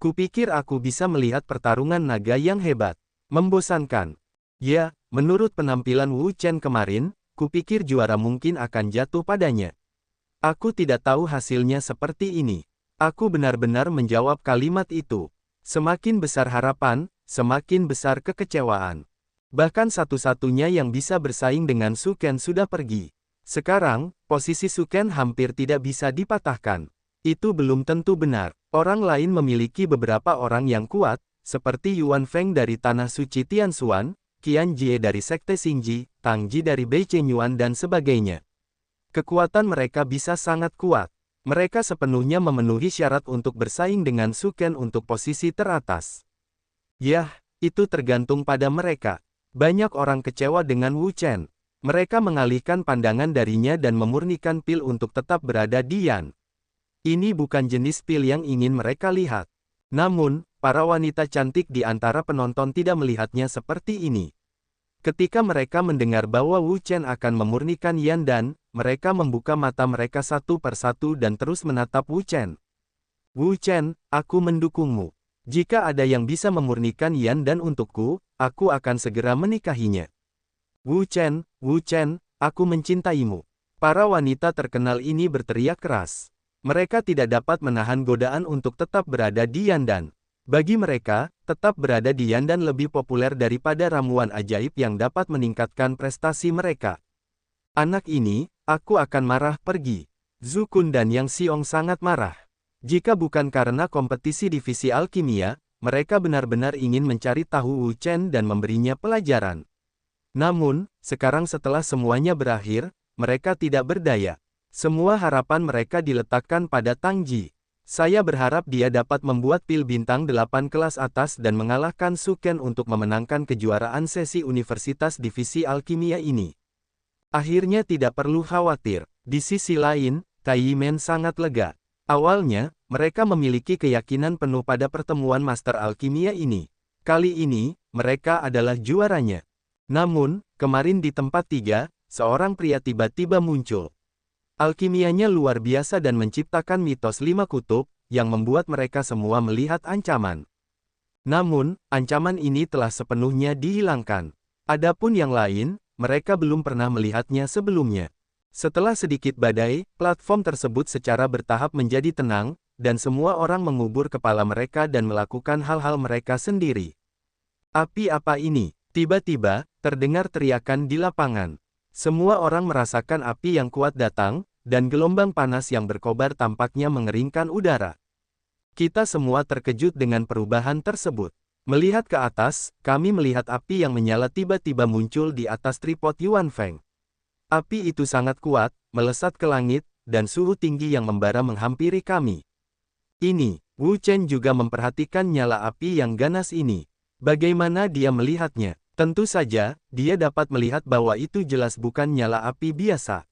Kupikir aku bisa melihat pertarungan naga yang hebat. Membosankan. Ya, menurut penampilan Wu Chen kemarin, kupikir juara mungkin akan jatuh padanya. Aku tidak tahu hasilnya seperti ini. Aku benar-benar menjawab kalimat itu. Semakin besar harapan, semakin besar kekecewaan. Bahkan satu-satunya yang bisa bersaing dengan Su Ken sudah pergi. Sekarang, posisi Su Ken hampir tidak bisa dipatahkan. Itu belum tentu benar. Orang lain memiliki beberapa orang yang kuat, seperti Yuan Feng dari Tanah Suci Tianxuan, Qian Jie dari Sekte Xingji, Tang Ji dari Beichen Yuan dan sebagainya. Kekuatan mereka bisa sangat kuat. Mereka sepenuhnya memenuhi syarat untuk bersaing dengan Su Ken untuk posisi teratas. Yah, itu tergantung pada mereka. Banyak orang kecewa dengan Wu Chen. Mereka mengalihkan pandangan darinya dan memurnikan pil untuk tetap berada di Yan. Ini bukan jenis pil yang ingin mereka lihat. Namun, para wanita cantik di antara penonton tidak melihatnya seperti ini. Ketika mereka mendengar bahwa Wu Chen akan memurnikan Yan dan, mereka membuka mata mereka satu persatu dan terus menatap Wu Chen. Wu Chen, aku mendukungmu. Jika ada yang bisa memurnikan Yan dan untukku, aku akan segera menikahinya. Wu Chen, aku mencintaimu. Para wanita terkenal ini berteriak keras. Mereka tidak dapat menahan godaan untuk tetap berada di Yandan. Bagi mereka, tetap berada di Yandan lebih populer daripada ramuan ajaib yang dapat meningkatkan prestasi mereka. Anak ini, aku akan marah pergi. Zhu Kun dan Yang Xiong sangat marah. Jika bukan karena kompetisi divisi alkimia, mereka benar-benar ingin mencari tahu Wu Chen dan memberinya pelajaran. Namun, sekarang setelah semuanya berakhir, mereka tidak berdaya. Semua harapan mereka diletakkan pada Tang Ji. Saya berharap dia dapat membuat pil bintang 8 kelas atas dan mengalahkan Su Ken untuk memenangkan kejuaraan sesi Universitas Divisi Alkimia ini. Akhirnya tidak perlu khawatir. Di sisi lain, Tai Yimen sangat lega. Awalnya, mereka memiliki keyakinan penuh pada pertemuan Master Alkimia ini. Kali ini, mereka adalah juaranya. Namun, kemarin di tempat 3, seorang pria tiba-tiba muncul. Alkimianya luar biasa dan menciptakan mitos 5 kutub, yang membuat mereka semua melihat ancaman. Namun, ancaman ini telah sepenuhnya dihilangkan. Adapun yang lain, mereka belum pernah melihatnya sebelumnya. Setelah sedikit badai, platform tersebut secara bertahap menjadi tenang, dan semua orang mengubur kepala mereka dan melakukan hal-hal mereka sendiri. Api apa ini? Tiba-tiba, terdengar teriakan di lapangan. Semua orang merasakan api yang kuat datang, dan gelombang panas yang berkobar tampaknya mengeringkan udara. Kita semua terkejut dengan perubahan tersebut. Melihat ke atas, kami melihat api yang menyala tiba-tiba muncul di atas tripod Yuan Feng. Api itu sangat kuat, melesat ke langit, dan suhu tinggi yang membara menghampiri kami. Ini, Wu Chen juga memperhatikan nyala api yang ganas ini. Bagaimana dia melihatnya? Tentu saja, dia dapat melihat bahwa itu jelas bukan nyala api biasa.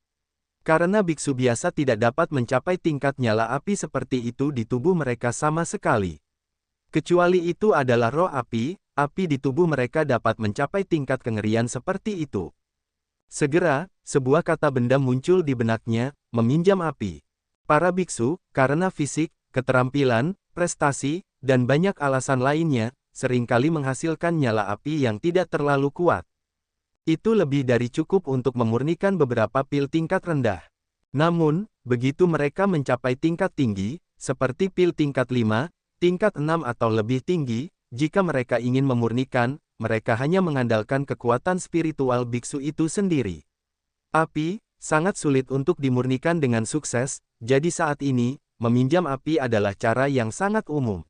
Karena biksu biasa tidak dapat mencapai tingkat nyala api seperti itu di tubuh mereka sama sekali. Kecuali itu adalah roh api di tubuh mereka dapat mencapai tingkat kengerian seperti itu. Segera, sebuah kata benda muncul di benaknya, meminjam api. Para biksu, karena fisik, keterampilan, prestasi, dan banyak alasan lainnya, seringkali menghasilkan nyala api yang tidak terlalu kuat. Itu lebih dari cukup untuk memurnikan beberapa pil tingkat rendah. Namun, begitu mereka mencapai tingkat tinggi, seperti pil tingkat 5, tingkat 6 atau lebih tinggi, jika mereka ingin memurnikan, mereka hanya mengandalkan kekuatan spiritual biksu itu sendiri. Api, sangat sulit untuk dimurnikan dengan sukses, jadi saat ini, meminjam api adalah cara yang sangat umum.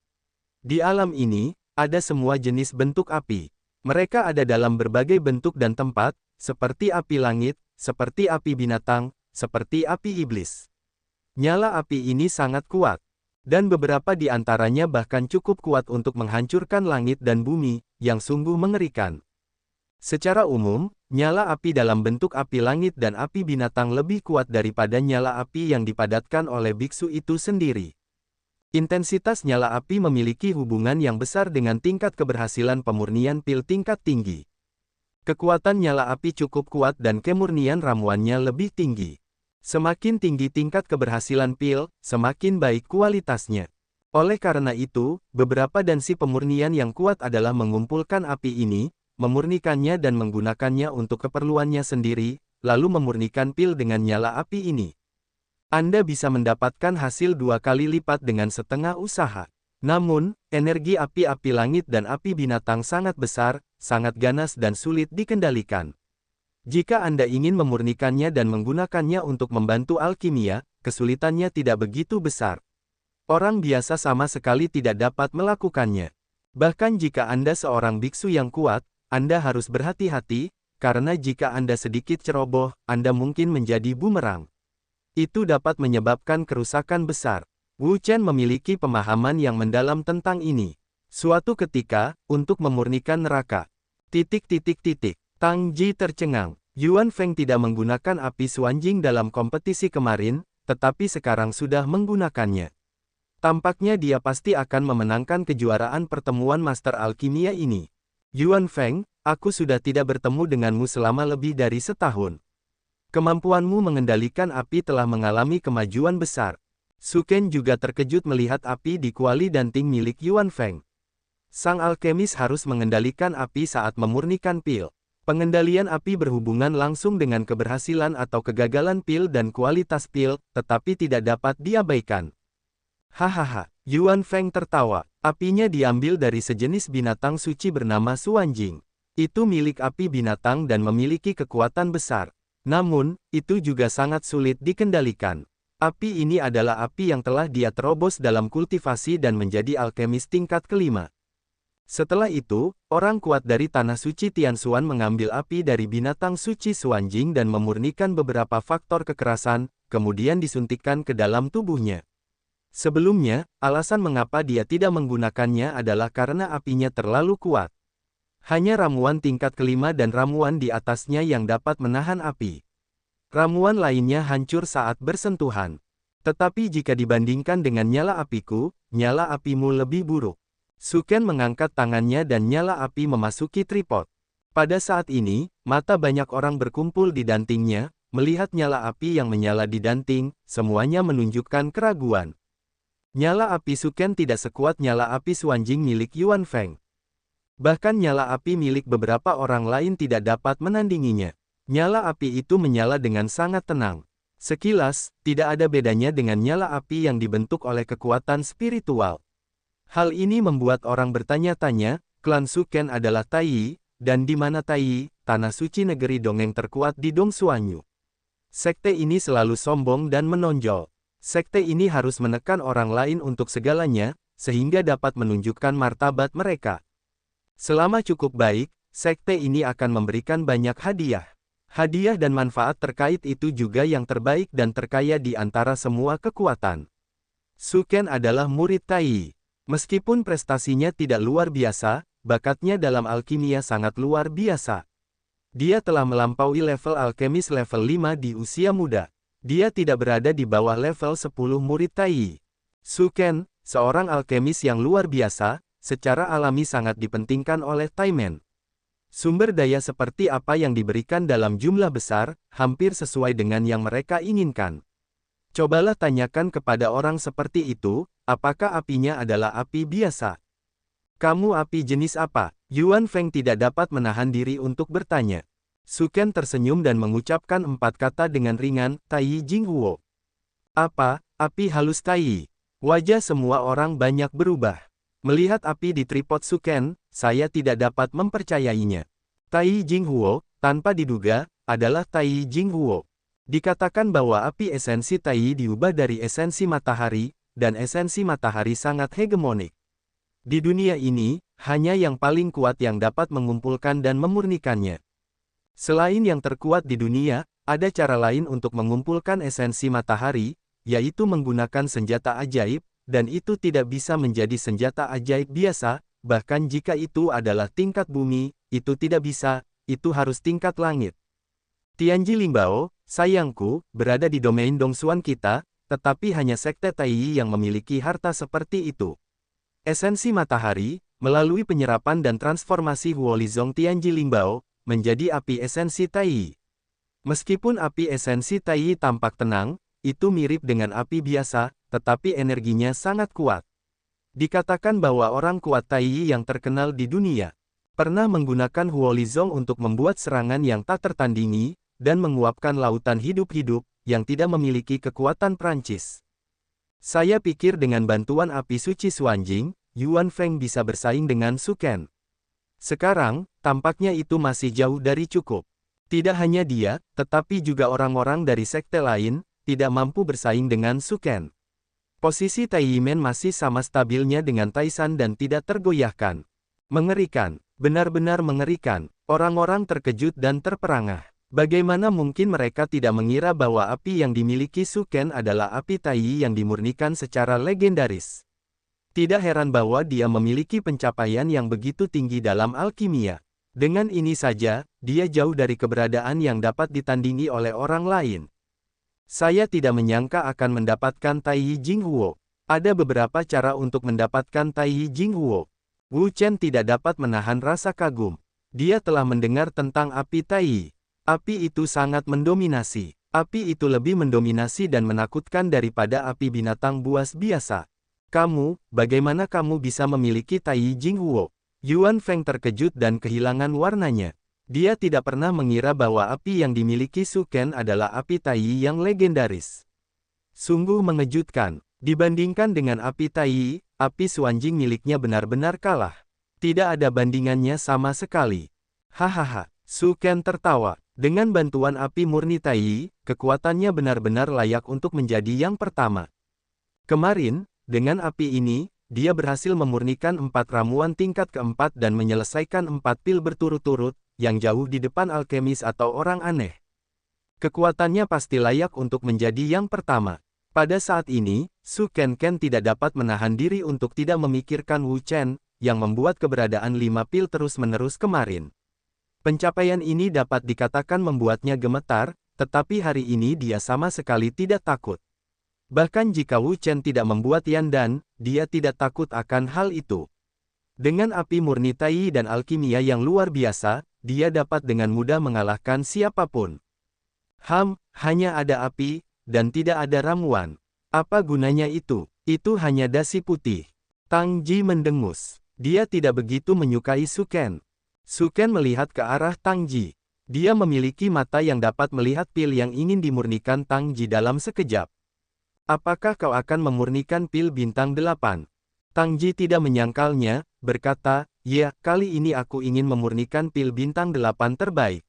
Di alam ini, ada semua jenis bentuk api. Mereka ada dalam berbagai bentuk dan tempat, seperti api langit, seperti api binatang, seperti api iblis. Nyala api ini sangat kuat, dan beberapa di antaranya bahkan cukup kuat untuk menghancurkan langit dan bumi, yang sungguh mengerikan. Secara umum, nyala api dalam bentuk api langit dan api binatang lebih kuat daripada nyala api yang dipadatkan oleh biksu itu sendiri. Intensitas nyala api memiliki hubungan yang besar dengan tingkat keberhasilan pemurnian pil tingkat tinggi. Kekuatan nyala api cukup kuat dan kemurnian ramuannya lebih tinggi. Semakin tinggi tingkat keberhasilan pil, semakin baik kualitasnya. Oleh karena itu, beberapa dansi pemurnian yang kuat adalah mengumpulkan api ini, memurnikannya dan menggunakannya untuk keperluannya sendiri, lalu memurnikan pil dengan nyala api ini. Anda bisa mendapatkan hasil 2 kali lipat dengan setengah usaha. Namun, energi api-api langit dan api binatang sangat besar, sangat ganas dan sulit dikendalikan. Jika Anda ingin memurnikannya dan menggunakannya untuk membantu alkimia, kesulitannya tidak begitu besar. Orang biasa sama sekali tidak dapat melakukannya. Bahkan jika Anda seorang biksu yang kuat, Anda harus berhati-hati, karena jika Anda sedikit ceroboh, Anda mungkin menjadi bumerang. Itu dapat menyebabkan kerusakan besar. Wu Chen memiliki pemahaman yang mendalam tentang ini. Suatu ketika, untuk memurnikan neraka. Tang Ji tercengang. Yuan Feng tidak menggunakan api Suanjing dalam kompetisi kemarin, tetapi sekarang sudah menggunakannya. Tampaknya dia pasti akan memenangkan kejuaraan pertemuan Master Alkimia ini. Yuan Feng, aku sudah tidak bertemu denganmu selama lebih dari setahun. Kemampuanmu mengendalikan api telah mengalami kemajuan besar. Su Ken juga terkejut melihat api di kuali danting milik Yuan Feng. Sang alkemis harus mengendalikan api saat memurnikan pil. Pengendalian api berhubungan langsung dengan keberhasilan atau kegagalan pil dan kualitas pil, tetapi tidak dapat diabaikan. Hahaha, Yuan Feng tertawa. Apinya diambil dari sejenis binatang suci bernama Suanjing. Itu milik api binatang dan memiliki kekuatan besar. Namun, itu juga sangat sulit dikendalikan. Api ini adalah api yang telah dia terobos dalam kultivasi dan menjadi alkemis tingkat kelima. Setelah itu, orang kuat dari Tanah Suci Tianshuan mengambil api dari binatang suci Suanjing dan memurnikan beberapa faktor kekerasan, kemudian disuntikkan ke dalam tubuhnya. Sebelumnya, alasan mengapa dia tidak menggunakannya adalah karena apinya terlalu kuat. Hanya ramuan tingkat kelima dan ramuan di atasnya yang dapat menahan api. Ramuan lainnya hancur saat bersentuhan. Tetapi jika dibandingkan dengan nyala apiku, nyala apimu lebih buruk. Su Ken mengangkat tangannya dan nyala api memasuki tripod. Pada saat ini, mata banyak orang berkumpul di dantingnya, melihat nyala api yang menyala di danting, semuanya menunjukkan keraguan. Nyala api Su Ken tidak sekuat nyala api Suanjing milik Yuan Feng. Bahkan nyala api milik beberapa orang lain tidak dapat menandinginya. Nyala api itu menyala dengan sangat tenang. Sekilas, tidak ada bedanya dengan nyala api yang dibentuk oleh kekuatan spiritual. Hal ini membuat orang bertanya-tanya, klan Su Ken adalah Tai, dan di mana Tai, tanah suci negeri dongeng terkuat di Dongsuanyu. Sekte ini selalu sombong dan menonjol. Sekte ini harus menekan orang lain untuk segalanya, sehingga dapat menunjukkan martabat mereka. Selama cukup baik, sekte ini akan memberikan banyak hadiah. Hadiah dan manfaat terkait itu juga yang terbaik dan terkaya di antara semua kekuatan. Su Ken adalah murid Tai. Meskipun prestasinya tidak luar biasa, bakatnya dalam alkimia sangat luar biasa. Dia telah melampaui level alkemis level 5 di usia muda. Dia tidak berada di bawah level 10 murid Tai. Su Ken, seorang alkemis yang luar biasa, secara alami sangat dipentingkan oleh Taimen. Sumber daya seperti apa yang diberikan dalam jumlah besar, hampir sesuai dengan yang mereka inginkan. Cobalah tanyakan kepada orang seperti itu, apakah apinya adalah api biasa. Kamu api jenis apa? Yuan Feng tidak dapat menahan diri untuk bertanya. Su Ken tersenyum dan mengucapkan 4 kata dengan ringan, Tai Jinghuo. Apa, api halus Tai? Wajah semua orang banyak berubah. Melihat api di tripod Su Ken, saya tidak dapat mempercayainya. Tai Jinghuo, tanpa diduga, adalah Tai Jinghuo. Dikatakan bahwa api esensi Tai diubah dari esensi matahari, dan esensi matahari sangat hegemonik. Di dunia ini, hanya yang paling kuat yang dapat mengumpulkan dan memurnikannya. Selain yang terkuat di dunia, ada cara lain untuk mengumpulkan esensi matahari, yaitu menggunakan senjata ajaib, dan itu tidak bisa menjadi senjata ajaib biasa, bahkan jika itu adalah tingkat bumi, itu tidak bisa, itu harus tingkat langit. Tianji Lingbao, sayangku, berada di domain Dongsuan kita, tetapi hanya sekte Tai yang memiliki harta seperti itu. Esensi matahari, melalui penyerapan dan transformasi Huolizong Tianji Lingbao, menjadi api esensi Tai. Meskipun api esensi Tai tampak tenang, itu mirip dengan api biasa, tetapi energinya sangat kuat. Dikatakan bahwa orang kuat Taiyi yang terkenal di dunia pernah menggunakan Huolizong untuk membuat serangan yang tak tertandingi, dan menguapkan lautan hidup-hidup yang tidak memiliki kekuatan Prancis. Saya pikir dengan bantuan api suci Xuanjing, Yuan Feng bisa bersaing dengan Su Ken. Sekarang, tampaknya itu masih jauh dari cukup. Tidak hanya dia, tetapi juga orang-orang dari sekte lain, tidak mampu bersaing dengan Su Ken. Posisi Tai Yimen masih sama stabilnya dengan Taisan dan tidak tergoyahkan. Mengerikan, benar-benar mengerikan. Orang-orang terkejut dan terperangah. Bagaimana mungkin mereka tidak mengira bahwa api yang dimiliki Su Ken adalah api Taiyi yang dimurnikan secara legendaris. Tidak heran bahwa dia memiliki pencapaian yang begitu tinggi dalam alkimia. Dengan ini saja, dia jauh dari keberadaan yang dapat ditandingi oleh orang lain. Saya tidak menyangka akan mendapatkan Taiyi Jinghuo. Ada beberapa cara untuk mendapatkan Taiyi Jinghuo. Wu Chen tidak dapat menahan rasa kagum. Dia telah mendengar tentang api Taiyi. Api itu sangat mendominasi. Api itu lebih mendominasi dan menakutkan daripada api binatang buas biasa. Bagaimana kamu bisa memiliki Taiyi Jinghuo? Yuan Feng terkejut dan kehilangan warnanya. Dia tidak pernah mengira bahwa api yang dimiliki Su Ken adalah api Taiyi yang legendaris. Sungguh mengejutkan. Dibandingkan dengan api Taiyi, api Xuanjing miliknya benar-benar kalah. Tidak ada bandingannya sama sekali. Hahaha, Su Ken tertawa. Dengan bantuan api murni Taiyi, kekuatannya benar-benar layak untuk menjadi yang pertama. Kemarin, dengan api ini, dia berhasil memurnikan 4 ramuan tingkat keempat dan menyelesaikan 4 pil berturut-turut, yang jauh di depan alkemis atau orang aneh. Kekuatannya pasti layak untuk menjadi yang pertama. Pada saat ini, Su Ken tidak dapat menahan diri untuk tidak memikirkan Wu Chen, yang membuat keberadaan 5 pil terus-menerus kemarin. Pencapaian ini dapat dikatakan membuatnya gemetar, tetapi hari ini dia sama sekali tidak takut. Bahkan jika Wu Chen tidak membuat Yandan, dia tidak takut akan hal itu. Dengan api murni Taiyi dan alkimia yang luar biasa, dia dapat dengan mudah mengalahkan siapapun. Hanya ada api, dan tidak ada ramuan. Apa gunanya itu? Itu hanya dasi putih. Tang Ji mendengus. Dia tidak begitu menyukai Su Ken. Su Ken melihat ke arah Tang Ji. Dia memiliki mata yang dapat melihat pil yang ingin dimurnikan Tang Ji dalam sekejap. Apakah kau akan memurnikan pil bintang 8? Tang Ji tidak menyangkalnya, berkata, ya, kali ini aku ingin memurnikan pil bintang 8 terbaik.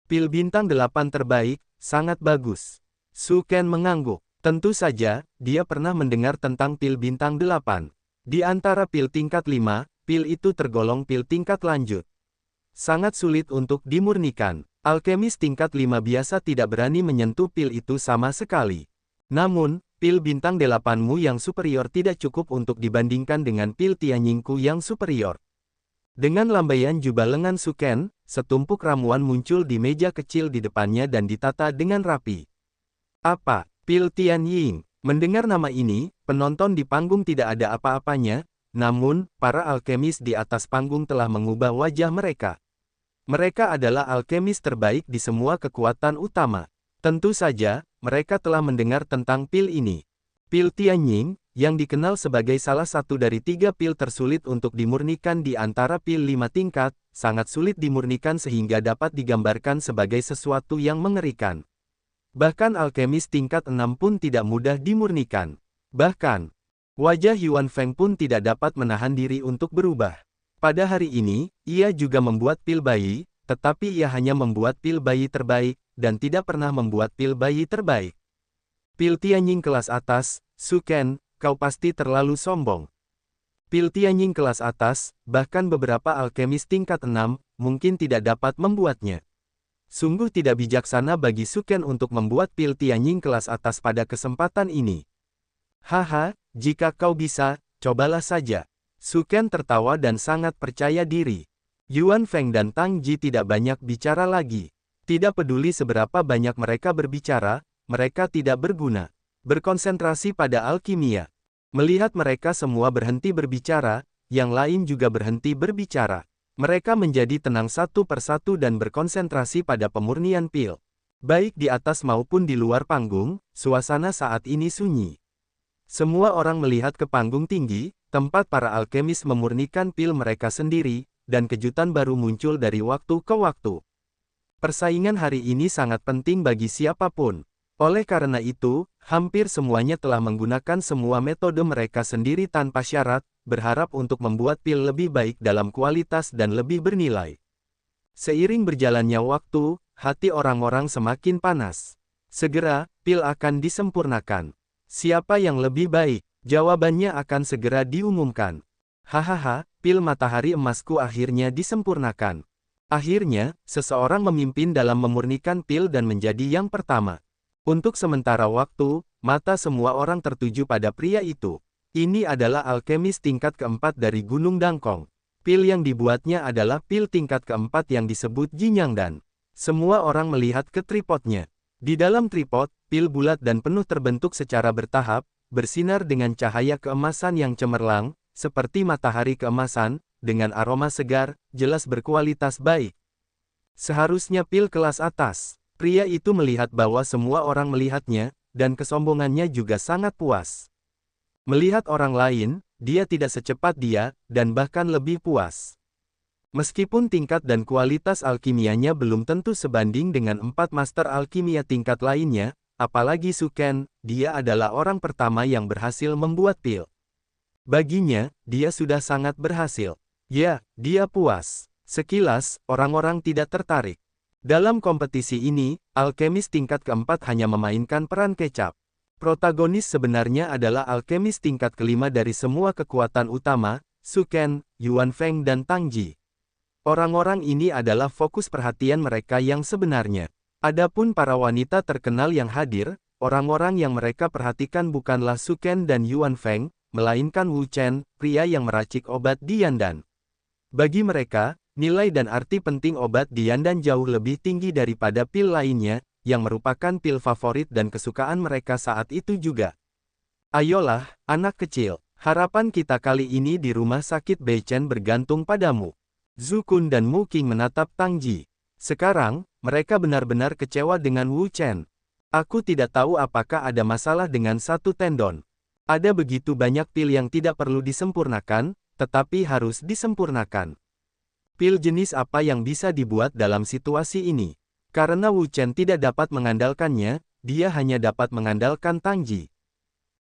Pil bintang 8 terbaik, sangat bagus. Su Ken mengangguk. Tentu saja, dia pernah mendengar tentang pil bintang 8. Di antara pil tingkat 5, pil itu tergolong pil tingkat lanjut. Sangat sulit untuk dimurnikan. Alkemis tingkat 5 biasa tidak berani menyentuh pil itu sama sekali. Namun, pil bintang 8-mu yang superior tidak cukup untuk dibandingkan dengan pil Tianyingku yang superior. Dengan lambaian jubah lengan Su Ken, setumpuk ramuan muncul di meja kecil di depannya dan ditata dengan rapi. Apa? Pil Tianying? Mendengar nama ini, penonton di panggung tidak ada apa-apanya, namun, para alkemis di atas panggung telah mengubah wajah mereka. Mereka adalah alkemis terbaik di semua kekuatan utama. Tentu saja, mereka telah mendengar tentang pil ini. Pil Tianying, yang dikenal sebagai salah satu dari 3 pil tersulit untuk dimurnikan di antara pil 5 tingkat, sangat sulit dimurnikan sehingga dapat digambarkan sebagai sesuatu yang mengerikan. Bahkan alkemis tingkat 6 pun tidak mudah dimurnikan. Bahkan, wajah Yuan Feng pun tidak dapat menahan diri untuk berubah. Pada hari ini, ia juga membuat pil bayi, tetapi ia hanya membuat pil bayi terbaik, dan tidak pernah membuat pil bayi terbaik. Pil Tianying kelas atas, Su Ken, kau pasti terlalu sombong. Pil Tianying kelas atas, bahkan beberapa alkemis tingkat 6, mungkin tidak dapat membuatnya. Sungguh tidak bijaksana bagi Su Ken untuk membuat pil Tianying kelas atas pada kesempatan ini. Haha, jika kau bisa, cobalah saja. Su Ken tertawa dan sangat percaya diri. Yuan Feng dan Tang Ji tidak banyak bicara lagi. Tidak peduli seberapa banyak mereka berbicara, mereka tidak berguna. Berkonsentrasi pada alkimia. Melihat mereka semua berhenti berbicara, yang lain juga berhenti berbicara. Mereka menjadi tenang satu persatu dan berkonsentrasi pada pemurnian pil. Baik di atas maupun di luar panggung, suasana saat ini sunyi. Semua orang melihat ke panggung tinggi, tempat para alkemis memurnikan pil mereka sendiri, dan kejutan baru muncul dari waktu ke waktu. Persaingan hari ini sangat penting bagi siapapun. Oleh karena itu, hampir semuanya telah menggunakan semua metode mereka sendiri tanpa syarat, berharap untuk membuat pil lebih baik dalam kualitas dan lebih bernilai. Seiring berjalannya waktu, hati orang-orang semakin panas. Segera, pil akan disempurnakan. Siapa yang lebih baik? Jawabannya akan segera diumumkan. Hahaha, pil matahari emasku akhirnya disempurnakan. Akhirnya, seseorang memimpin dalam memurnikan pil dan menjadi yang pertama. Untuk sementara waktu, mata semua orang tertuju pada pria itu. Ini adalah alkemis tingkat keempat dari Gunung Dangkong. Pil yang dibuatnya adalah pil tingkat keempat yang disebut Jinyangdan. Semua orang melihat ke tripodnya. Di dalam tripod, pil bulat dan penuh terbentuk secara bertahap, bersinar dengan cahaya keemasan yang cemerlang, seperti matahari keemasan, dengan aroma segar, jelas berkualitas baik. Seharusnya pil kelas atas. Pria itu melihat bahwa semua orang melihatnya, dan kesombongannya juga sangat puas. Melihat orang lain, dia tidak secepat dia, dan bahkan lebih puas. Meskipun tingkat dan kualitas alkimianya belum tentu sebanding dengan 4 master alkimia tingkat lainnya, apalagi Suken, dia adalah orang pertama yang berhasil membuat pil. Baginya, dia sudah sangat berhasil. Ya, dia puas. Sekilas, orang-orang tidak tertarik. Dalam kompetisi ini, alkemis tingkat keempat hanya memainkan peran kecap. Protagonis sebenarnya adalah alkemis tingkat kelima dari semua kekuatan utama, Suken, Yuan Feng dan Tangji. Orang-orang ini adalah fokus perhatian mereka yang sebenarnya. Adapun para wanita terkenal yang hadir, orang-orang yang mereka perhatikan bukanlah Suken dan Yuan Feng, melainkan Wu Chen, pria yang meracik obat Diandan. Bagi mereka, nilai dan arti penting obat Diandan jauh lebih tinggi daripada pil lainnya, yang merupakan pil favorit dan kesukaan mereka saat itu juga. Ayolah, anak kecil, harapan kita kali ini di rumah sakit Beichen bergantung padamu. Zhu Kun dan Mu Qing menatap Tangji. Sekarang, mereka benar-benar kecewa dengan Wu Chen. Aku tidak tahu apakah ada masalah dengan satu tendon. Ada begitu banyak pil yang tidak perlu disempurnakan, tetapi harus disempurnakan. Pil jenis apa yang bisa dibuat dalam situasi ini? Karena Wu Chen tidak dapat mengandalkannya, dia hanya dapat mengandalkan Tangji.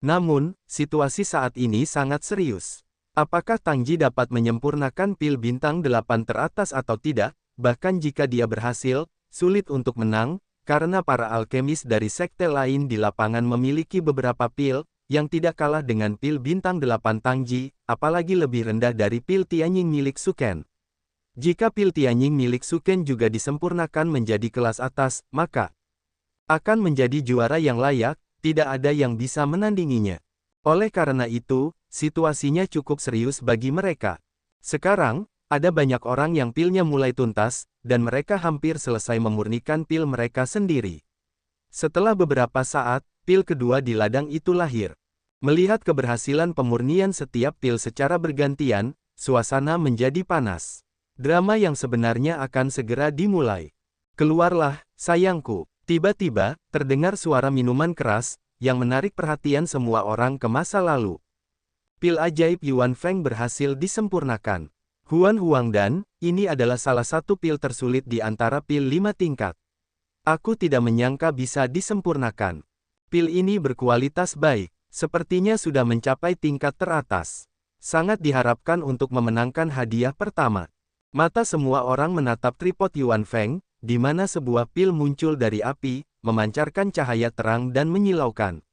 Namun, situasi saat ini sangat serius. Apakah Tangji dapat menyempurnakan pil bintang 8 teratas atau tidak? Bahkan jika dia berhasil, sulit untuk menang, karena para alkemis dari sekte lain di lapangan memiliki beberapa pil, yang tidak kalah dengan pil bintang 8 Tangji, apalagi lebih rendah dari pil Tianying milik Suken. Jika pil Tianying milik Suken juga disempurnakan menjadi kelas atas, maka akan menjadi juara yang layak, tidak ada yang bisa menandinginya. Oleh karena itu, situasinya cukup serius bagi mereka. Sekarang, ada banyak orang yang pilnya mulai tuntas, dan mereka hampir selesai memurnikan pil mereka sendiri. Setelah beberapa saat, pil kedua di ladang itu lahir. Melihat keberhasilan pemurnian setiap pil secara bergantian, suasana menjadi panas. Drama yang sebenarnya akan segera dimulai. Keluarlah, sayangku. Tiba-tiba, terdengar suara minuman keras, yang menarik perhatian semua orang ke masa lalu. Pil ajaib Yuan Feng berhasil disempurnakan. Huan Huangdan, ini adalah salah satu pil tersulit di antara pil 5 tingkat. Aku tidak menyangka bisa disempurnakan. Pil ini berkualitas baik, sepertinya sudah mencapai tingkat teratas. Sangat diharapkan untuk memenangkan hadiah pertama. Mata semua orang menatap tripod Yuan Feng, di mana sebuah pil muncul dari api, memancarkan cahaya terang dan menyilaukan.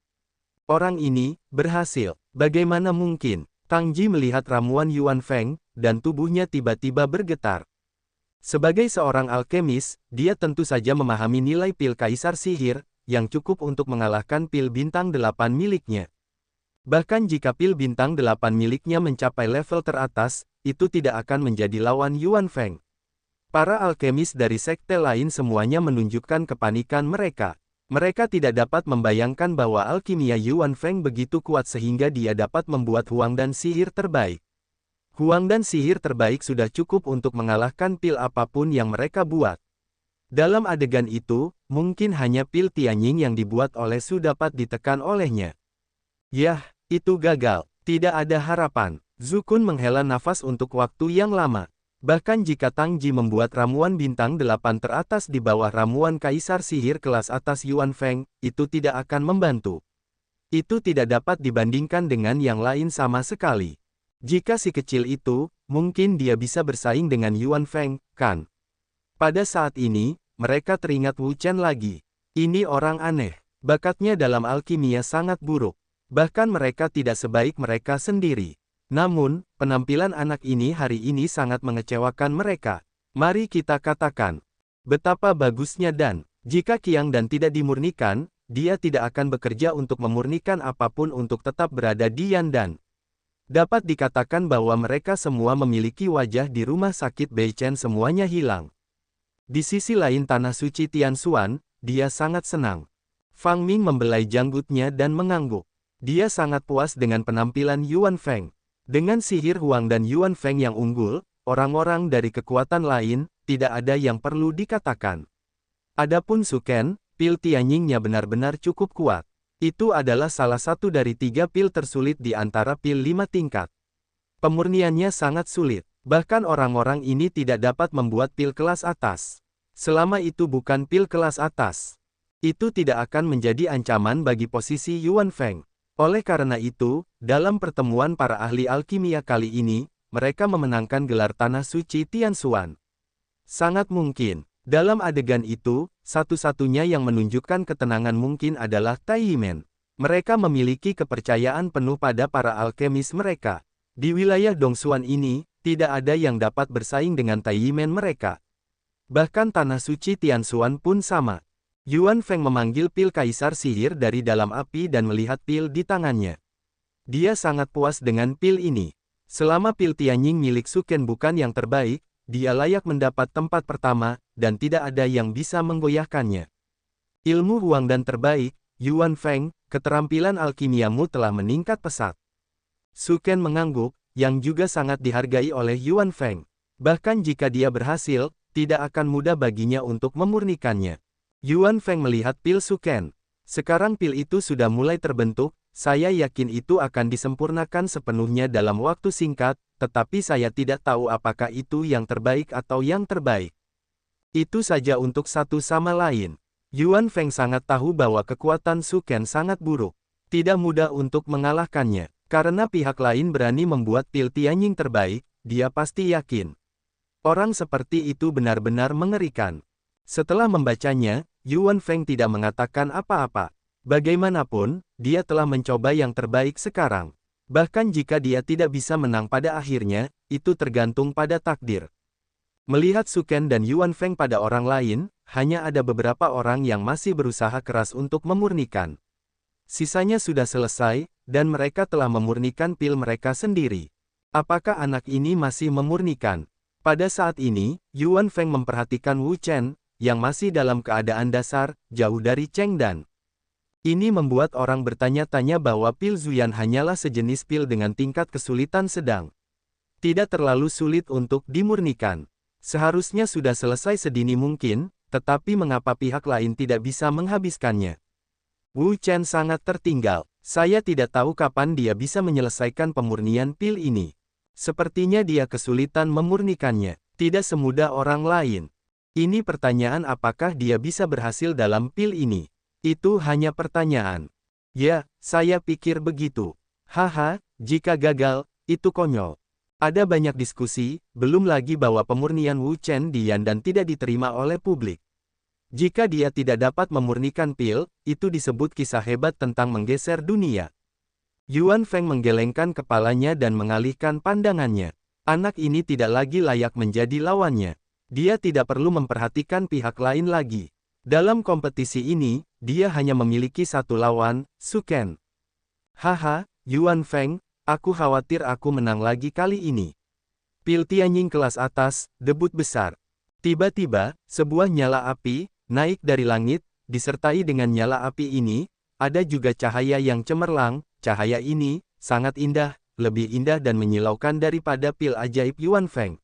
Orang ini berhasil. Bagaimana mungkin? Tangji melihat ramuan Yuan Feng, dan tubuhnya tiba-tiba bergetar. Sebagai seorang alkemis, dia tentu saja memahami nilai pil Kaisar Sihir, yang cukup untuk mengalahkan pil bintang 8 miliknya. Bahkan jika pil bintang 8 miliknya mencapai level teratas, itu tidak akan menjadi lawan Yuan Feng. Para alkemis dari sekte lain semuanya menunjukkan kepanikan mereka. Mereka tidak dapat membayangkan bahwa alkimia Yuan Feng begitu kuat sehingga dia dapat membuat Huangdan sihir terbaik. Huangdan sihir terbaik sudah cukup untuk mengalahkan pil apapun yang mereka buat. Dalam adegan itu, mungkin hanya pil Tianying yang dibuat oleh Su dapat ditekan olehnya. Yah, Itu gagal. Tidak ada harapan. Zukun menghela nafas untuk waktu yang lama. Bahkan jika Tang Ji membuat ramuan bintang 8 teratas di bawah ramuan kaisar sihir kelas atas Yuan Feng, itu tidak akan membantu. Itu tidak dapat dibandingkan dengan yang lain sama sekali. Jika si kecil itu, mungkin dia bisa bersaing dengan Yuan Feng, kan? Pada saat ini, mereka teringat Wu Chen lagi. Ini orang aneh. Bakatnya dalam alkimia sangat buruk. Bahkan mereka tidak sebaik mereka sendiri. Namun, penampilan anak ini hari ini sangat mengecewakan mereka. Mari kita katakan, betapa bagusnya dan, jika Qiang dan tidak dimurnikan, dia tidak akan bekerja untuk memurnikan apapun untuk tetap berada di Yandan. Dapat dikatakan bahwa mereka semua memiliki wajah di rumah sakit Beichen semuanya hilang. Di sisi lain tanah suci Tianshuan, dia sangat senang. Fang Ming membelai janggutnya dan mengangguk. Dia sangat puas dengan penampilan Yuan Feng. Dengan sihir Huang dan Yuan Feng yang unggul, orang-orang dari kekuatan lain, tidak ada yang perlu dikatakan. Adapun Su Ken, pil Tianying-nya benar-benar cukup kuat. Itu adalah salah satu dari 3 pil tersulit di antara pil 5 tingkat. Pemurniannya sangat sulit, bahkan orang-orang ini tidak dapat membuat pil kelas atas. Selama itu bukan pil kelas atas, itu tidak akan menjadi ancaman bagi posisi Yuan Feng. Oleh karena itu, dalam pertemuan para ahli alkimia kali ini, mereka memenangkan gelar tanah suci Tianshuan. Sangat mungkin, dalam adegan itu, satu-satunya yang menunjukkan ketenangan mungkin adalah Tai Yimen. Mereka memiliki kepercayaan penuh pada para alkemis mereka. Di wilayah Dongshuan ini, tidak ada yang dapat bersaing dengan Tai Yimen mereka. Bahkan tanah suci Tianshuan pun sama. Yuan Feng memanggil pil kaisar sihir dari dalam api dan melihat pil di tangannya. Dia sangat puas dengan pil ini. Selama pil Tianying milik Su Ken bukan yang terbaik, dia layak mendapat tempat pertama, dan tidak ada yang bisa menggoyahkannya. Ilmu Huang dan terbaik, Yuan Feng, keterampilan alkimiamu telah meningkat pesat. Su Ken mengangguk, yang juga sangat dihargai oleh Yuan Feng. Bahkan jika dia berhasil, tidak akan mudah baginya untuk memurnikannya. Yuan Feng melihat pil Su Ken. Sekarang pil itu sudah mulai terbentuk, saya yakin itu akan disempurnakan sepenuhnya dalam waktu singkat, tetapi saya tidak tahu apakah itu yang terbaik atau yang terbaik. Itu saja untuk satu sama lain. Yuan Feng sangat tahu bahwa kekuatan Su Ken sangat buruk. Tidak mudah untuk mengalahkannya. Karena pihak lain berani membuat pil Tianying terbaik, dia pasti yakin. Orang seperti itu benar-benar mengerikan. Setelah membacanya, Yuan Feng tidak mengatakan apa-apa. Bagaimanapun, dia telah mencoba yang terbaik sekarang. Bahkan jika dia tidak bisa menang pada akhirnya, itu tergantung pada takdir. Melihat Su Ken dan Yuan Feng pada orang lain, hanya ada beberapa orang yang masih berusaha keras untuk memurnikan. Sisanya sudah selesai, dan mereka telah memurnikan pil mereka sendiri. Apakah anak ini masih memurnikan? Pada saat ini, Yuan Feng memperhatikan Wu Chen, yang masih dalam keadaan dasar, jauh dari Cheng Dan. Ini membuat orang bertanya-tanya bahwa pil Zuyan hanyalah sejenis pil dengan tingkat kesulitan sedang. Tidak terlalu sulit untuk dimurnikan. Seharusnya sudah selesai sedini mungkin, tetapi mengapa pihak lain tidak bisa menghabiskannya? Wu Chen sangat tertinggal. Saya tidak tahu kapan dia bisa menyelesaikan pemurnian pil ini. Sepertinya dia kesulitan memurnikannya. Tidak semudah orang lain. Ini pertanyaan apakah dia bisa berhasil dalam pil ini. Itu hanya pertanyaan. Ya, saya pikir begitu. Haha, jika gagal, itu konyol. Ada banyak diskusi, belum lagi bahwa pemurnian Wu Chen di Yandan tidak diterima oleh publik. Jika dia tidak dapat memurnikan pil, itu disebut kisah hebat tentang menggeser dunia. Yuan Feng menggelengkan kepalanya dan mengalihkan pandangannya. Anak ini tidak lagi layak menjadi lawannya. Dia tidak perlu memperhatikan pihak lain lagi. Dalam kompetisi ini, dia hanya memiliki satu lawan, Su Ken. Haha, Yuan Feng, aku khawatir aku menang lagi kali ini. Pil Tianying kelas atas, debut besar. Tiba-tiba, sebuah nyala api, naik dari langit, disertai dengan nyala api ini, ada juga cahaya yang cemerlang. Cahaya ini, sangat indah, lebih indah dan menyilaukan daripada pil ajaib Yuan Feng.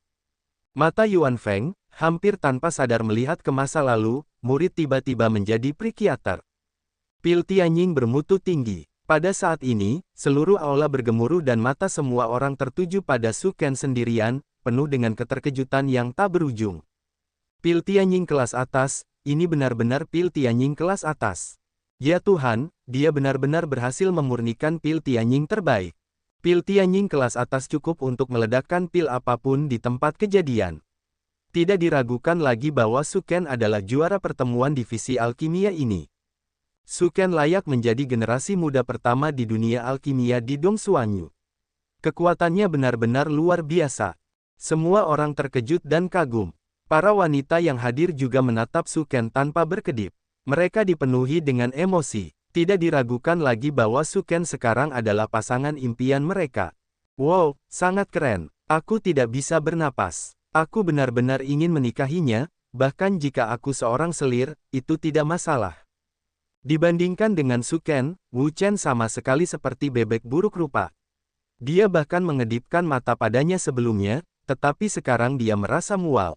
Mata Yuan Feng, hampir tanpa sadar melihat ke masa lalu, murid tiba-tiba menjadi psikiater. Pil Tianying bermutu tinggi. Pada saat ini, seluruh aula bergemuruh dan mata semua orang tertuju pada Su Ken sendirian, penuh dengan keterkejutan yang tak berujung. Pil Tianying kelas atas, ini benar-benar pil Tianying kelas atas. Ya Tuhan, dia benar-benar berhasil memurnikan pil Tianying terbaik. Pil Tianying kelas atas cukup untuk meledakkan pil apapun di tempat kejadian. Tidak diragukan lagi bahwa Su Ken adalah juara pertemuan divisi alkimia ini. Su Ken layak menjadi generasi muda pertama di dunia alkimia di Dongsuanyu. Kekuatannya benar-benar luar biasa. Semua orang terkejut dan kagum. Para wanita yang hadir juga menatap Su Ken tanpa berkedip. Mereka dipenuhi dengan emosi. Tidak diragukan lagi bahwa Su Ken sekarang adalah pasangan impian mereka. Wow, sangat keren. Aku tidak bisa bernapas. Aku benar-benar ingin menikahinya, bahkan jika aku seorang selir, itu tidak masalah. Dibandingkan dengan Su Ken, Wu Chen sama sekali seperti bebek buruk rupa. Dia bahkan mengedipkan mata padanya sebelumnya, tetapi sekarang dia merasa mual.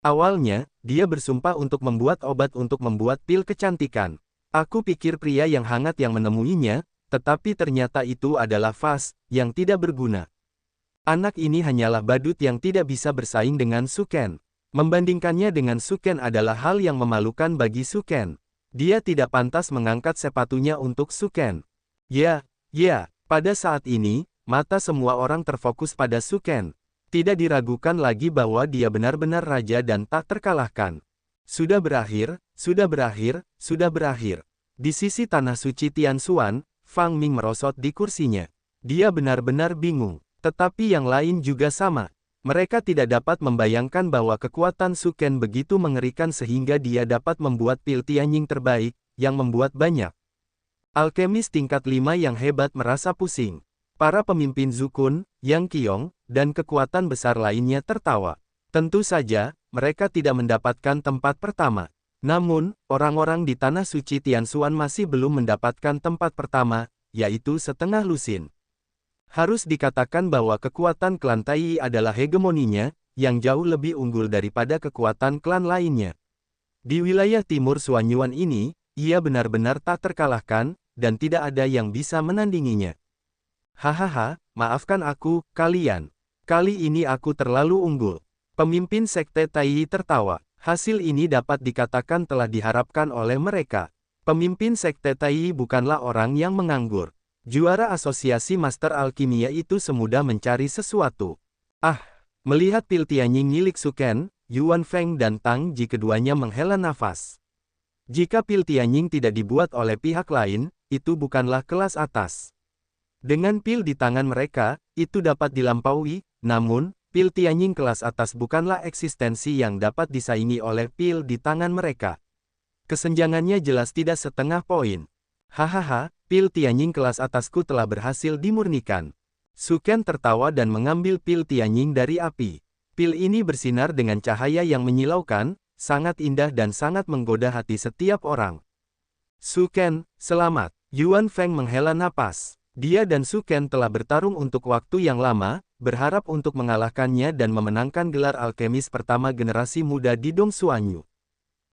Awalnya, dia bersumpah untuk membuat obat untuk membuat pil kecantikan. Aku pikir pria yang hangat yang menemuinya, tetapi ternyata itu adalah vas, yang tidak berguna. Anak ini hanyalah badut yang tidak bisa bersaing dengan Su Ken. Membandingkannya dengan Su Ken adalah hal yang memalukan bagi Su Ken. Dia tidak pantas mengangkat sepatunya untuk Su Ken. Ya, pada saat ini, mata semua orang terfokus pada Su Ken. Tidak diragukan lagi bahwa dia benar-benar raja dan tak terkalahkan. Sudah berakhir, sudah berakhir, sudah berakhir. Di sisi tanah suci Tianshuan, Fang Ming merosot di kursinya. Dia benar-benar bingung, tetapi yang lain juga sama. Mereka tidak dapat membayangkan bahwa kekuatan Su Ken begitu mengerikan sehingga dia dapat membuat pil Tianying terbaik, yang membuat banyak alkemis tingkat 5 yang hebat merasa pusing. Para pemimpin Zukun, Yang Qiong, dan kekuatan besar lainnya tertawa. Tentu saja, mereka tidak mendapatkan tempat pertama. Namun, orang-orang di Tanah Suci Tianshuan masih belum mendapatkan tempat pertama, yaitu setengah lusin. Harus dikatakan bahwa kekuatan klan Tai adalah hegemoninya, yang jauh lebih unggul daripada kekuatan klan lainnya. Di wilayah timur Suanyuan ini, ia benar-benar tak terkalahkan, dan tidak ada yang bisa menandinginya. Hahaha, maafkan aku, kalian. Kali ini aku terlalu unggul. Pemimpin Sekte Tai tertawa. Hasil ini dapat dikatakan telah diharapkan oleh mereka. Pemimpin Sekte Tai bukanlah orang yang menganggur. Juara asosiasi Master Alkimia itu semudah mencari sesuatu. Melihat pil Tianying milik Su Ken, Yuan Feng dan Tang Ji keduanya menghela nafas. Jika pil Tianying tidak dibuat oleh pihak lain, itu bukanlah kelas atas. Dengan pil di tangan mereka, itu dapat dilampaui, namun, pil Tianying kelas atas bukanlah eksistensi yang dapat disaingi oleh pil di tangan mereka. Kesenjangannya jelas tidak setengah poin. Hahaha, pil Tianying kelas atasku telah berhasil dimurnikan. Su Ken tertawa dan mengambil pil Tianying dari api. Pil ini bersinar dengan cahaya yang menyilaukan, sangat indah dan sangat menggoda hati setiap orang. Su Ken, selamat. Yuan Feng menghela napas. Dia dan Su Ken telah bertarung untuk waktu yang lama, berharap untuk mengalahkannya dan memenangkan gelar alkemis pertama generasi muda di Dongsuanyu.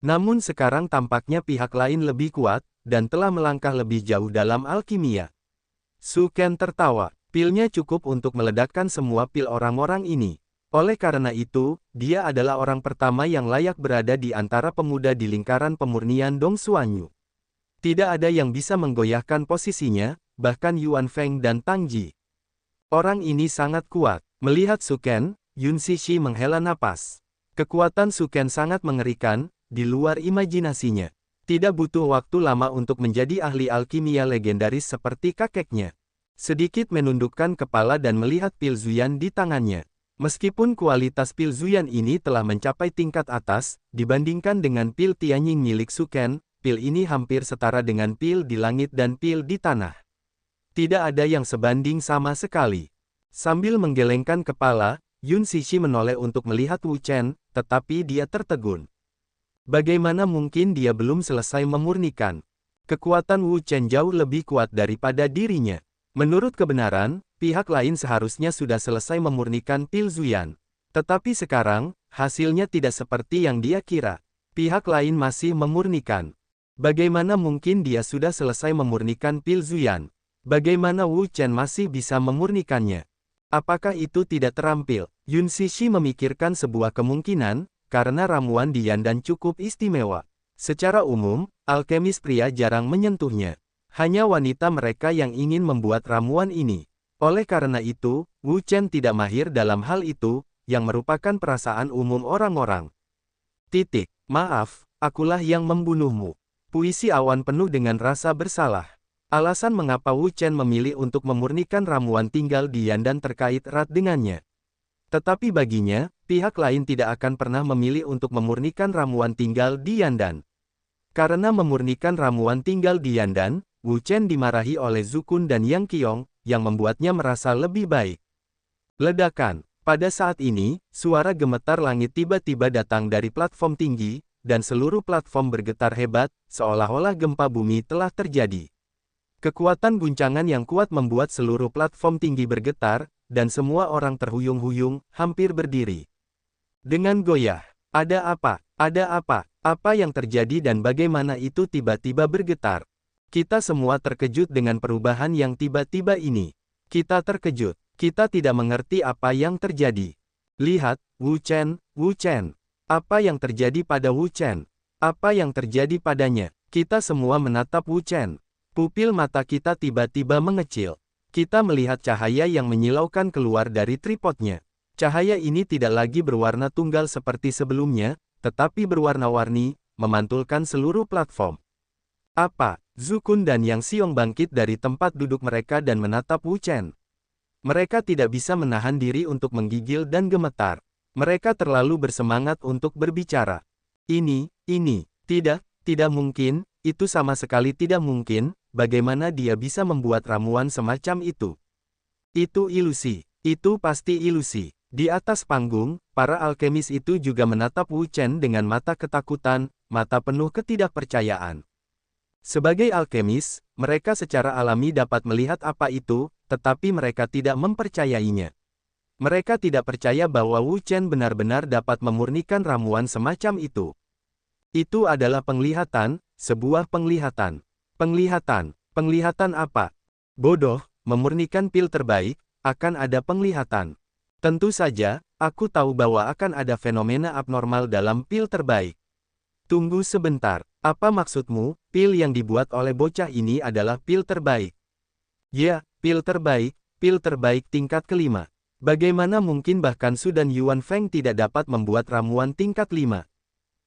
Namun sekarang tampaknya pihak lain lebih kuat, dan telah melangkah lebih jauh dalam alkimia. Su Ken tertawa, pilnya cukup untuk meledakkan semua pil orang-orang ini. Oleh karena itu, dia adalah orang pertama yang layak berada di antara pemuda di lingkaran pemurnian Dongsuanyu. Tidak ada yang bisa menggoyahkan posisinya, bahkan Yuan Feng dan Tang Ji. Orang ini sangat kuat. Melihat Su Ken, Yun Sishi menghela napas. Kekuatan Su Ken sangat mengerikan, di luar imajinasinya. Tidak butuh waktu lama untuk menjadi ahli alkimia legendaris seperti kakeknya. Sedikit menundukkan kepala dan melihat pil Zuyan di tangannya. Meskipun kualitas pil Zuyan ini telah mencapai tingkat atas, dibandingkan dengan pil Tianying milik Su Ken, pil ini hampir setara dengan pil di langit dan pil di tanah. Tidak ada yang sebanding sama sekali. Sambil menggelengkan kepala, Yun Sishi menoleh untuk melihat Wu Chen, tetapi dia tertegun. Bagaimana mungkin dia belum selesai memurnikan? Kekuatan Wu Chen jauh lebih kuat daripada dirinya. Menurut kebenaran, pihak lain seharusnya sudah selesai memurnikan pil Zuyan. Tetapi sekarang, hasilnya tidak seperti yang dia kira. Pihak lain masih memurnikan. Bagaimana mungkin dia sudah selesai memurnikan pil Zuyan? Bagaimana Wu Chen masih bisa memurnikannya? Apakah itu tidak terampil? Yun Shishi memikirkan sebuah kemungkinan, karena ramuan Dian dan cukup istimewa. Secara umum, alkemis pria jarang menyentuhnya. Hanya wanita mereka yang ingin membuat ramuan ini. Oleh karena itu, Wu Chen tidak mahir dalam hal itu, yang merupakan perasaan umum orang-orang. Maaf, akulah yang membunuhmu. Puisi awan penuh dengan rasa bersalah. Alasan mengapa Wu Chen memilih untuk memurnikan ramuan tinggal Dian dan terkait erat dengannya. Tetapi baginya, pihak lain tidak akan pernah memilih untuk memurnikan ramuan tinggal Dian dan. Karena memurnikan ramuan tinggal Dian dan, Wu Chen dimarahi oleh Zukun dan Yang Qiong, yang membuatnya merasa lebih baik. Ledakan. Pada saat ini, suara gemetar langit tiba-tiba datang dari platform tinggi, dan seluruh platform bergetar hebat, seolah-olah gempa bumi telah terjadi. Kekuatan guncangan yang kuat membuat seluruh platform tinggi bergetar, dan semua orang terhuyung-huyung, hampir berdiri. Dengan goyah, ada apa? Ada apa? Apa yang terjadi dan bagaimana itu tiba-tiba bergetar? Kita semua terkejut dengan perubahan yang tiba-tiba ini. Kita terkejut. Kita tidak mengerti apa yang terjadi. Lihat, Wu Chen, Wu Chen. Apa yang terjadi pada Wu Chen? Apa yang terjadi padanya? Kita semua menatap Wu Chen. Pupil mata kita tiba-tiba mengecil. Kita melihat cahaya yang menyilaukan keluar dari tripodnya. Cahaya ini tidak lagi berwarna tunggal seperti sebelumnya, tetapi berwarna-warni, memantulkan seluruh platform. Apa? Zukun dan Yang Xiong bangkit dari tempat duduk mereka dan menatap Wu Chen. Mereka tidak bisa menahan diri untuk menggigil dan gemetar. Mereka terlalu bersemangat untuk berbicara. Tidak mungkin, itu sama sekali tidak mungkin, bagaimana dia bisa membuat ramuan semacam itu. Itu ilusi, itu pasti ilusi. Di atas panggung, para alkemis itu juga menatap Wu Chen dengan mata ketakutan, mata penuh ketidakpercayaan. Sebagai alkemis, mereka secara alami dapat melihat apa itu, tetapi mereka tidak mempercayainya. Mereka tidak percaya bahwa Wu Chen benar-benar dapat memurnikan ramuan semacam itu. Itu adalah penglihatan, sebuah penglihatan. Penglihatan apa? Bodoh, memurnikan pil terbaik, akan ada penglihatan. Tentu saja, aku tahu bahwa akan ada fenomena abnormal dalam pil terbaik. Tunggu sebentar, apa maksudmu? Pil yang dibuat oleh bocah ini adalah pil terbaik. Ya, pil terbaik tingkat kelima. Bagaimana mungkin bahkan Su dan Yuan Feng tidak dapat membuat ramuan tingkat 5?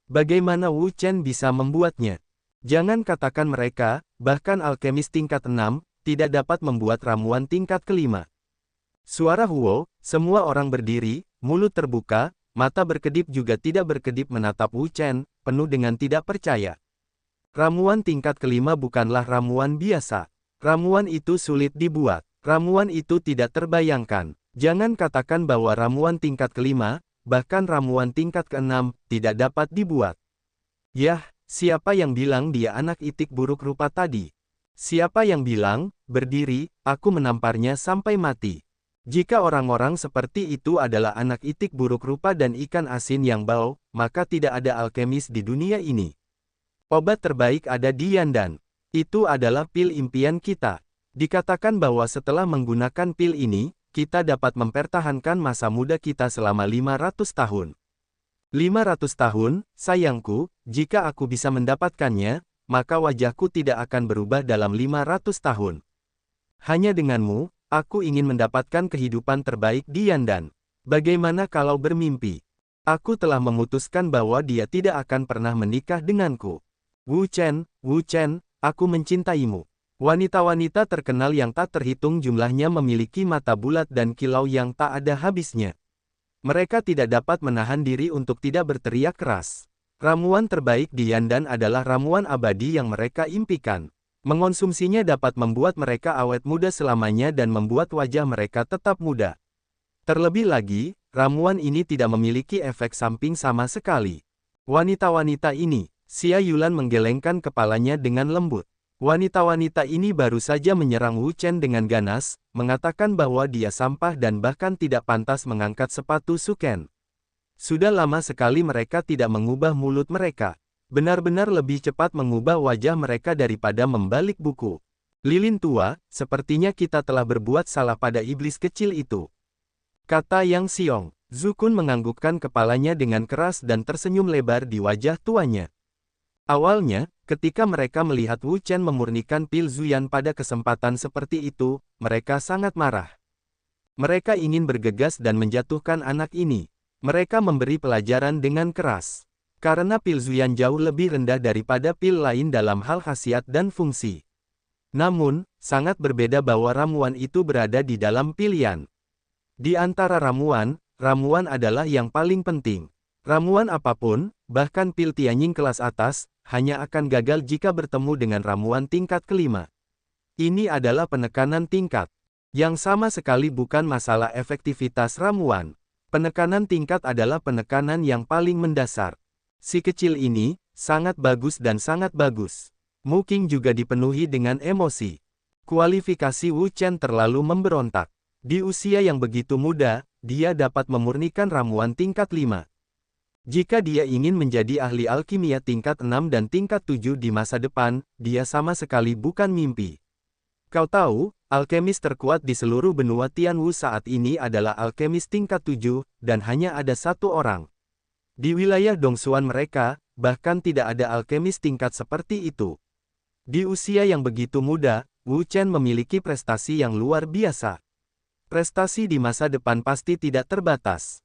Bagaimana Wu Chen bisa membuatnya? Jangan katakan mereka, bahkan alkemis tingkat 6, tidak dapat membuat ramuan tingkat kelima. Suara Huo, semua orang berdiri, mulut terbuka, mata berkedip juga tidak berkedip menatap Wu Chen, penuh dengan tidak percaya. Ramuan tingkat kelima bukanlah ramuan biasa. Ramuan itu sulit dibuat. Ramuan itu tidak terbayangkan. Jangan katakan bahwa ramuan tingkat kelima, bahkan ramuan tingkat keenam, tidak dapat dibuat. Yah, siapa yang bilang dia anak itik buruk rupa tadi? Siapa yang bilang, berdiri, aku menamparnya sampai mati. Jika orang-orang seperti itu adalah anak itik buruk rupa dan ikan asin yang bau, maka tidak ada alkemis di dunia ini. Obat terbaik ada di Yandan. Itu adalah pil impian kita. Dikatakan bahwa setelah menggunakan pil ini, kita dapat mempertahankan masa muda kita selama 500 tahun. 500 tahun, sayangku, jika aku bisa mendapatkannya, maka wajahku tidak akan berubah dalam 500 tahun. Hanya denganmu, aku ingin mendapatkan kehidupan terbaik di Yandan. Bagaimana kalau bermimpi? Aku telah memutuskan bahwa dia tidak akan pernah menikah denganku. Wu Chen, aku mencintaimu. Wanita-wanita terkenal yang tak terhitung jumlahnya memiliki mata bulat dan kilau yang tak ada habisnya. Mereka tidak dapat menahan diri untuk tidak berteriak keras. Ramuan terbaik di Yandan adalah ramuan abadi yang mereka impikan. Mengonsumsinya dapat membuat mereka awet muda selamanya dan membuat wajah mereka tetap muda. Terlebih lagi, ramuan ini tidak memiliki efek samping sama sekali. Wanita-wanita ini, Xia Yulan menggelengkan kepalanya dengan lembut. Wanita-wanita ini baru saja menyerang Wu Chen dengan ganas, mengatakan bahwa dia sampah dan bahkan tidak pantas mengangkat sepatu Suken. Sudah lama sekali mereka tidak mengubah mulut mereka. benar-benar lebih cepat mengubah wajah mereka daripada membalik buku. Lilin tua, sepertinya kita telah berbuat salah pada iblis kecil itu, kata Yang Xiong. Zukun menganggukkan kepalanya dengan keras dan tersenyum lebar di wajah tuanya. Awalnya, ketika mereka melihat Wu Chen memurnikan pil Zuyan pada kesempatan seperti itu, mereka sangat marah. Mereka ingin bergegas dan menjatuhkan anak ini. Mereka memberi pelajaran dengan keras. Karena pil Zuyan jauh lebih rendah daripada pil lain dalam hal khasiat dan fungsi. Namun, sangat berbeda bahwa ramuan itu berada di dalam pilihan. Di antara ramuan adalah yang paling penting. Ramuan apapun, bahkan pil Tianying kelas atas, hanya akan gagal jika bertemu dengan ramuan tingkat kelima. Ini adalah penekanan tingkat, yang sama sekali bukan masalah efektivitas ramuan. Penekanan tingkat adalah penekanan yang paling mendasar. Si kecil ini, sangat bagus dan sangat bagus. Mu Qing juga dipenuhi dengan emosi. Kualifikasi Wu Chen terlalu memberontak. Di usia yang begitu muda, dia dapat memurnikan ramuan tingkat 5. Jika dia ingin menjadi ahli alkimia tingkat 6 dan tingkat 7 di masa depan, dia sama sekali bukan mimpi. Kau tahu, alkemis terkuat di seluruh benua Tianwu saat ini adalah alkemis tingkat 7, dan hanya ada satu orang. Di wilayah Dongsuan mereka, bahkan tidak ada alkemis tingkat seperti itu. Di usia yang begitu muda, Wu Chen memiliki prestasi yang luar biasa. Prestasi di masa depan pasti tidak terbatas.